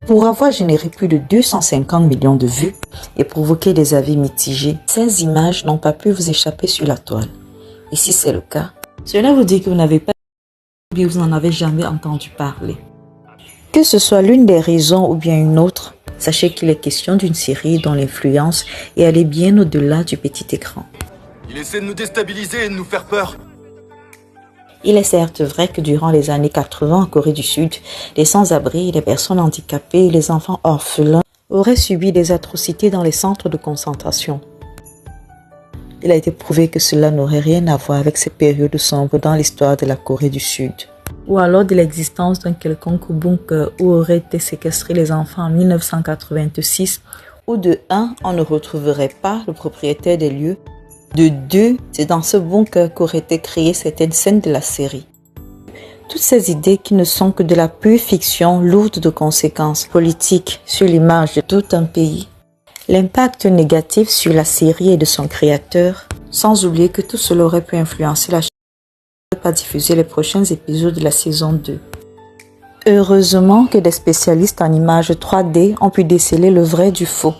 Pour avoir généré plus de 250 millions de vues et provoqué des avis mitigés, ces images n'ont pas pu vous échapper sur la toile. Et si c'est le cas, cela vous dit que vous n'avez pas ou bien vous n'en avez jamais entendu parler. Que ce soit l'une des raisons ou bien une autre, sachez qu'il est question d'une série dont l'influence est allée bien au-delà du petit écran. Il essaie de nous déstabiliser et de nous faire peur. Il est certes vrai que durant les années 80 en Corée du Sud, les sans-abri, les personnes handicapées et les enfants orphelins auraient subi des atrocités dans les centres de concentration. Il a été prouvé que cela n'aurait rien à voir avec ces périodes sombres dans l'histoire de la Corée du Sud, ou alors de l'existence d'un quelconque bunker où auraient été séquestrés les enfants en 1986, ou de 1, on ne retrouverait pas le propriétaire des lieux. De 2, c'est dans ce bunker qu'auraient été créées certaines scènes de la série. Toutes ces idées qui ne sont que de la pure fiction lourde de conséquences politiques sur l'image de tout un pays. L'impact négatif sur la série et de son créateur, sans oublier que tout cela aurait pu influencer la chaîne de ne pas diffuser les prochains épisodes de la saison 2. Heureusement que des spécialistes en images 3D ont pu déceler le vrai du faux.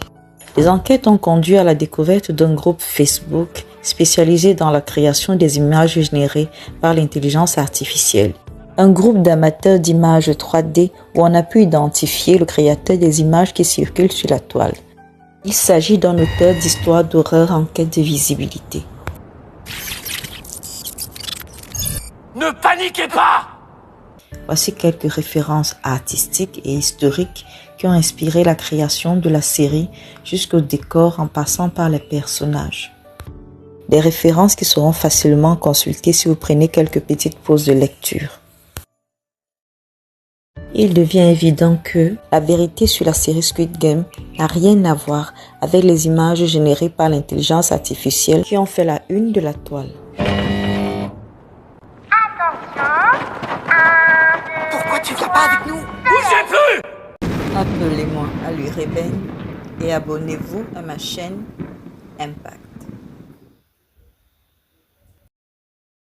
Les enquêtes ont conduit à la découverte d'un groupe Facebook spécialisé dans la création des images générées par l'intelligence artificielle. Un groupe d'amateurs d'images 3D où on a pu identifier le créateur des images qui circulent sur la toile. Il s'agit d'un auteur d'histoires d'horreur en quête de visibilité. Ne paniquez pas! Voici quelques références artistiques et historiques qui ont inspiré la création de la série jusqu'au décor en passant par les personnages. Des références qui seront facilement consultées si vous prenez quelques petites pauses de lecture. Il devient évident que la vérité sur la série Squid Game n'a rien à voir avec les images générées par l'intelligence artificielle qui ont fait la une de la toile. Pourquoi tu viens pas avec nous? Bougez plus! Appelez-moi à l'Urében et abonnez-vous à ma chaîne Impact.